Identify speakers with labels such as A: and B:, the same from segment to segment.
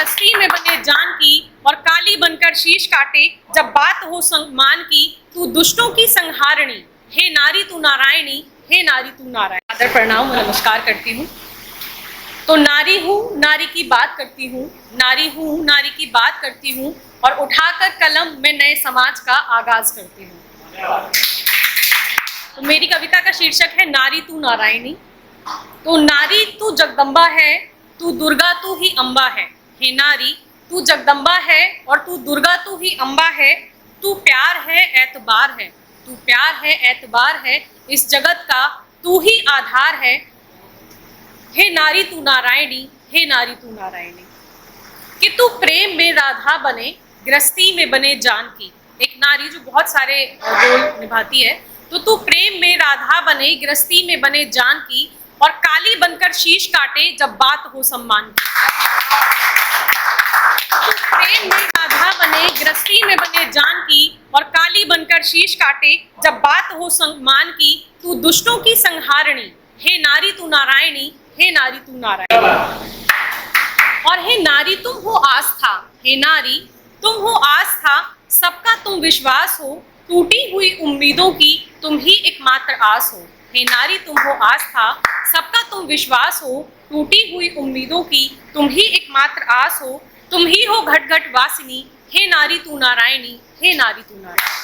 A: गृहस्थी में बने जान की और काली बनकर शीश काटे जब बात हो सम्मान की। तू दुष्टों की संहारणी, हे नारी तू नारायणी, हे नारी तू नारायणी। आदर प्रणाम और नमस्कार करती हूँ। तो नारी हूँ, नारी की बात करती हूँ, नारी हूँ, नारी की बात करती हूँ और उठाकर कलम में नए समाज का आगाज करती हूँ। तो मेरी कविता का शीर्षक है नारी तू नारायणी। तो नारी तू जगदम्बा है, तू दुर्गा तू ही अम्बा है। हे नारी तू जगदम्बा है और तू दुर्गा तू ही अम्बा है। तू प्यार है, एतबार है, तू प्यार है, एतबार है, इस जगत का तू ही आधार है। हे नारी तू नारायणी, हे नारी तू नारायणी। कि तू प्रेम में राधा बने, गृहस्थी में बने जानकी। एक नारी जो बहुत सारे रोल निभाती है। तो तू प्रेम में राधा बने, गृहस्थी में बने जानकी और काली बनकर शीश काटे जब बात हो सम्मान की। तू प्रेम में राधा बने, गृहस्थी में बने जानकी और काली बनकर शीश काटे जब बात हो सम्मान की। तू दुष्टों की संहारणी, हे नारी तू नारायणी, हे नारी तू नारायणी। और हे नारी तुम हो आस्था, हे नारी तुम हो आस्था, सबका तुम विश्वास हो, टूटी हुई उम्मीदों की तुम ही एकमात्र आस हो। हे नारी तुम हो आस्था, सबका तुम विश्वास हो, टूटी हुई उम्मीदों की तुम ही एकमात्र आस हो। तुम ही हो घट घट वासिनी, हे नारी तू नारायणी, हे नारी तू नारायणी।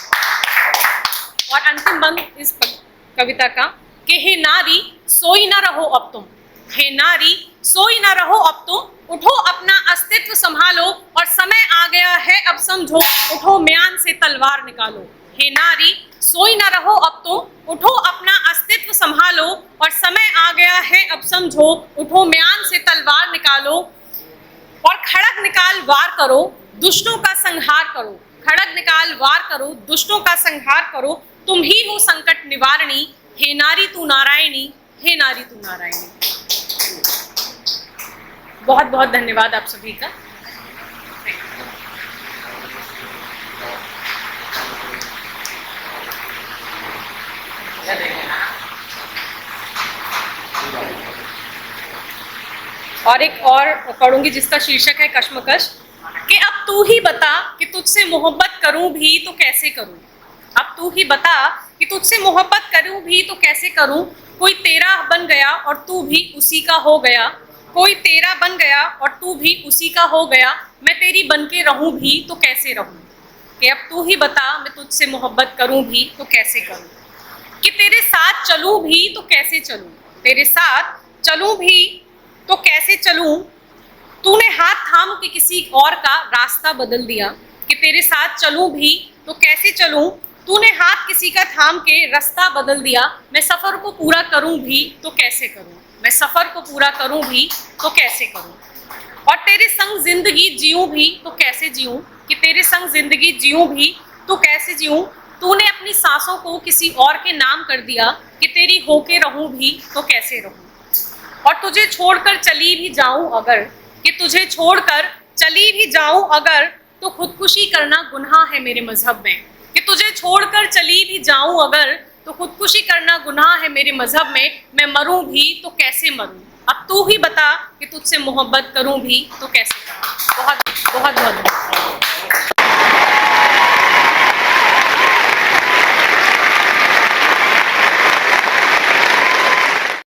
A: और अंतिम बंद इस कविता का कि हे नारी सोई न रहो अब तुम, हे नारी सोई न रहो अब तुम, उठो अपना अस्तित्व संभालो और समय आ गया है अब समझो, उठो म्यान से तलवार निकालो। हे नारी सोई न रहो अब तुम, उठो अपना अस्तित्व संभालो और समय आ गया है अब समझो, उठो म्यान से तलवार निकालो और खड़ग निकाल वार करो, दुष्टों का संहार करो। खड़ग निकाल वार करो, दुष्टों का संहार करो, तुम ही हो संकट निवारणी, हे नारी तू नारायणी, हे नारी तू नारायणी। बहुत बहुत धन्यवाद आप सभी का। और एक और पढ़ूंगी जिसका शीर्षक है कश्मकश। कि अब तू ही बता कि तुझसे मोहब्बत करूं भी तो कैसे करूं। अब तू ही बता कि तुझसे मोहब्बत करूं भी तो कैसे करूं। कोई तेरा बन गया और तू भी उसी का हो गया, कोई तेरा बन गया और तू भी उसी का हो गया, मैं तेरी बन के रहूं भी तो कैसे रहूं। कि अब तू ही बता मैं तुझसे मोहब्बत करूं भी तो कैसे करूं। कि तेरे साथ चलूं भी तो कैसे चलूं, तेरे साथ चलूं भी तो कैसे चलूं। तूने हाथ थाम के किसी और का रास्ता बदल दिया। कि तेरे साथ चलूं भी तो कैसे चलूं, तूने हाथ किसी का थाम के रास्ता बदल दिया। मैं सफ़र को पूरा करूं भी तो कैसे करूं, मैं सफ़र को पूरा करूं भी तो कैसे करूं। और तेरे संग जिंदगी जीऊं भी तो कैसे जीऊं। कि तेरे संग जिंदगी जीऊं भी तो कैसे जीऊं। तूने अपनी सांसों को किसी और के नाम कर दिया। कि तेरी होके रहूं भी तो कैसे रहूं। और तुझे छोड़कर चली भी जाऊं अगर, कि तुझे छोड़कर चली भी जाऊं अगर, तो खुदकुशी करना गुनाह है मेरे मजहब में। कि तुझे छोड़कर चली भी जाऊं अगर, तो खुदकुशी करना गुनाह है मेरे मजहब में। मैं मरूं भी तो कैसे मरूं। अब तू ही बता कि तुझसे मोहब्बत करूं भी तो कैसे करूं। बहुत बहुत बहुत